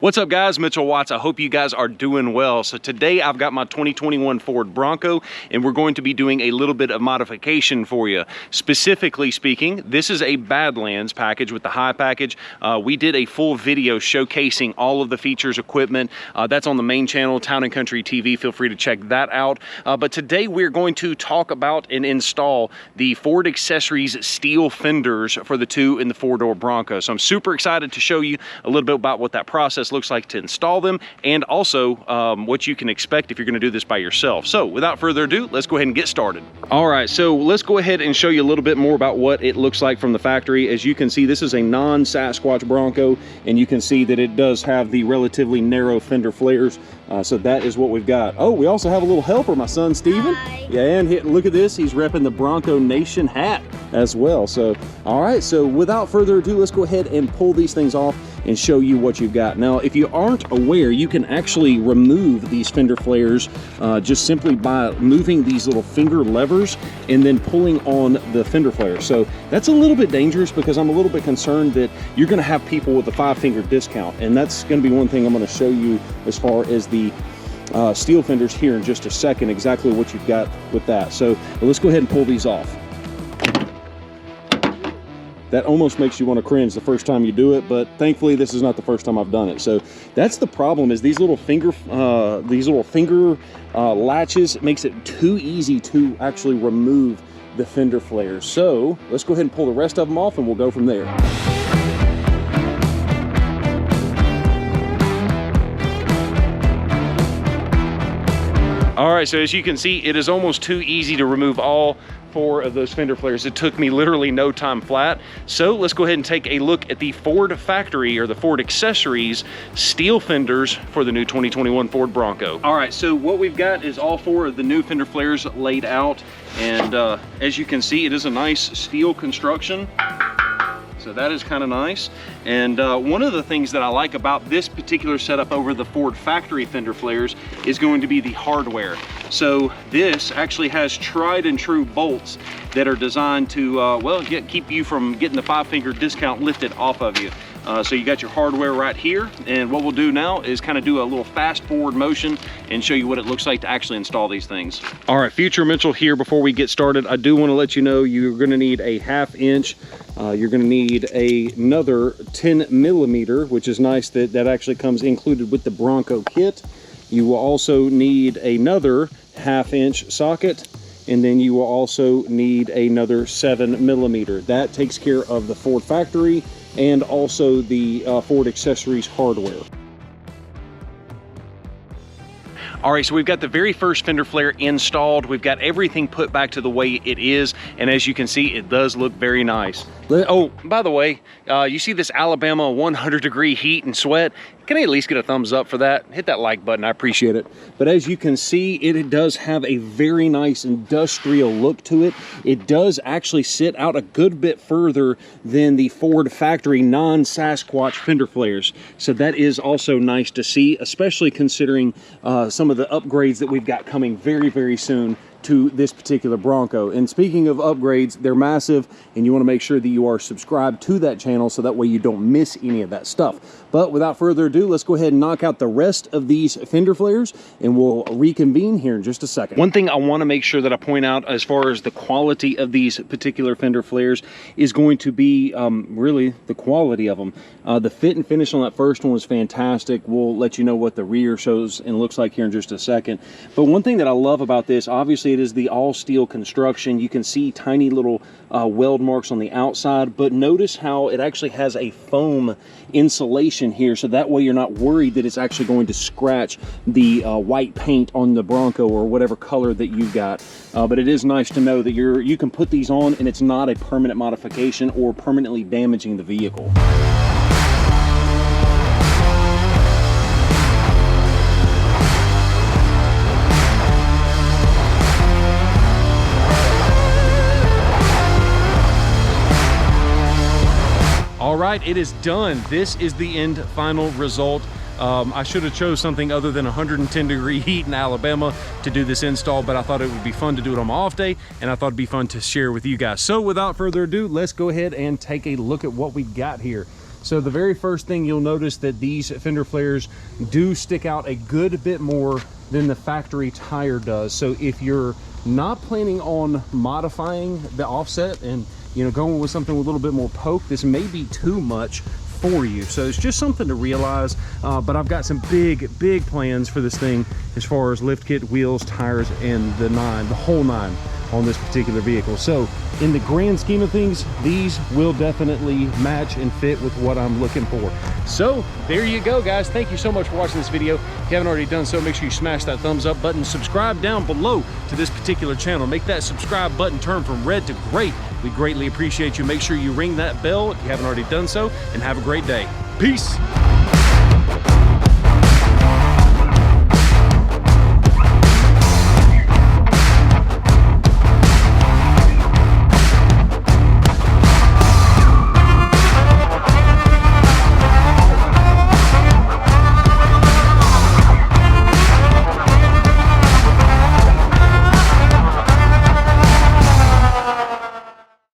What's up guys, Mitchell Watts. I hope you guys are doing well. So today I've got my 2021 Ford Bronco and we're going to be doing a little bit of modification for you. Specifically speaking, this is a Badlands package with the high package. We did a full video showcasing all of the features, equipment. That's on the main channel, Town & Country TV. Feel free to check that out. But today we're going to talk about and install the Ford Accessories steel fenders for the 2 and the 4-door Bronco. So I'm super excited to show you a little bit about what that process looks like to install them, and also what you can expect if you're going to do this by yourself. So without further ado, let's go ahead and get started. All right, so let's go ahead and show you a little bit more about what it looks like from the factory. As you can see, this is a non-Sasquatch Bronco, and you can see that it does have the relatively narrow fender flares. So that is what we've got. Oh, we also have a little helper, my son Steven. Hi. Yeah, and look at this, he's repping the Bronco Nation hat as well. So all right, so without further ado, let's go ahead and pull these things off and show you what you've got. Now, if you aren't aware, you can actually remove these fender flares just simply by moving these little finger levers and then pulling on the fender flare. So that's a little bit dangerous because I'm a little bit concerned that you're going to have people with a 5-finger discount, and that's going to be one thing I'm going to show you as far as the steel fenders here in just a second, exactly what you've got with that. So let's go ahead and pull these off. That almost makes you want to cringe the first time you do it, but thankfully this is not the first time I've done it. So that's the problem, is these little finger latches makes it too easy to actually remove the fender flares. So let's go ahead and pull the rest of them off and we'll go from there. All right, so as you can see, it is almost too easy to remove all 4 of those fender flares. It took me literally no time flat. So let's go ahead and take a look at the Ford factory, or the Ford Accessories steel fenders for the new 2021 Ford Bronco. All right, so what we've got is all 4 of the new fender flares laid out. And as you can see, it is a nice steel construction. So that is kind of nice. And one of the things that I like about this particular setup over the Ford factory fender flares is going to be the hardware. So this actually has tried and true bolts that are designed to, well, keep you from getting the 5-finger discount lifted off of you. So you got your hardware right here, and what we'll do now is kind of do a little fast forward motion and show you what it looks like to actually install these things. All right, Future Mitchell here. Before we get started, I do want to let you know you're going to need a 1/2 inch. You're going to need another 10 millimeter, which is nice that that actually comes included with the Bronco kit. You will also need another 1/2 inch socket, and then you will also need another 7 millimeter. That takes care of the Ford factory and also the Ford Accessories hardware. All right, so we've got the very first fender flare installed. We've got everything put back to the way it is, and as you can see, it does look very nice. Oh, by the way, you see this Alabama 100-degree heat and sweat? Can I at least get a thumbs up for that? Hit that like button, I appreciate it. But as you can see, it does have a very nice industrial look to it. It does actually sit out a good bit further than the Ford factory non-Sasquatch fender flares. So that is also nice to see, especially considering some of the upgrades that we've got coming very, very soon to this particular Bronco. And speaking of upgrades, they're massive, and you want to make sure that you are subscribed to that channel so that way you don't miss any of that stuff. But without further ado, let's go ahead and knock out the rest of these fender flares, and we'll reconvene here in just a second. One thing I want to make sure that I point out as far as the quality of these particular fender flares is going to be really the quality of them. The fit and finish on that first one was fantastic. We'll let you know what the rear shows and looks like here in just a second. But one thing that I love about this, obviously, it is the all steel construction. You can see tiny little weld marks on the outside, but notice how it actually has a foam insulation here, so that way you're not worried that it's actually going to scratch the white paint on the Bronco or whatever color that you've got. But it is nice to know that you can put these on and it's not a permanent modification or permanently damaging the vehicle. All right, it is done. This is the end final result. I should have chose something other than 110-degree heat in Alabama to do this install, but I thought it would be fun to do it on my off day, and I thought it'd be fun to share with you guys. So without further ado, let's go ahead and take a look at what we got here. So the very first thing you'll notice that these fender flares do stick out a good bit more than the factory tire does. So if you're not planning on modifying the offset and, you know, going with something with a little bit more poke, this may be too much for you. So it's just something to realize, but I've got some big plans for this thing as far as lift kit, wheels, tires, and the whole nine on this particular vehicle. So in the grand scheme of things, these will definitely match and fit with what I'm looking for. So there you go, guys. Thank you so much for watching this video. If you haven't already done so, make sure you smash that thumbs up button, subscribe down below to this particular channel, make that subscribe button turn from red to gray. We greatly appreciate you. Make sure you ring that bell if you haven't already done so, and have a great day. Peace.